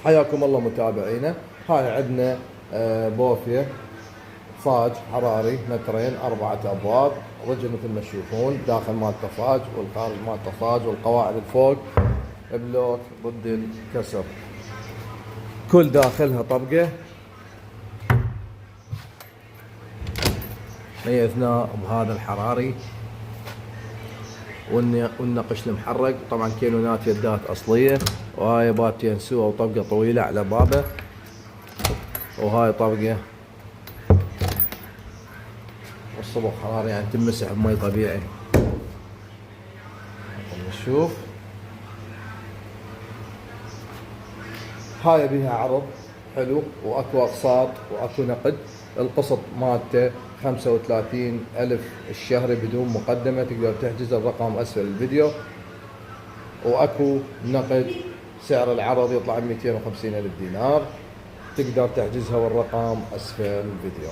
حياكم الله متابعينا. هاي عندنا بوفيه صاج حراري مترين 4 ابواب، رجل مثل ما تشوفون، داخل مالته صاج والخارج مالته صاج، والقواعد الفوق بلوك ضد الكسر، كل داخلها طبقه. ميزناه بهذا الحراري والنقش المحرق. طبعا كيلونات يدات اصليه، وهاي باب تينسوه وطبقه طويله على بابه، وهاي طبقه والصبغ حراري يعني تمسح بمي طبيعي. نشوف هاي بيها عرض حلو، واكو اقساط واكو نقد. القسط مالته 35,000 الشهري بدون مقدمة، تقدر تحجز الرقم اسفل الفيديو. واكو نقد سعر العرض يطلع 250,000 دينار، تقدر تحجزها والرقم اسفل الفيديو.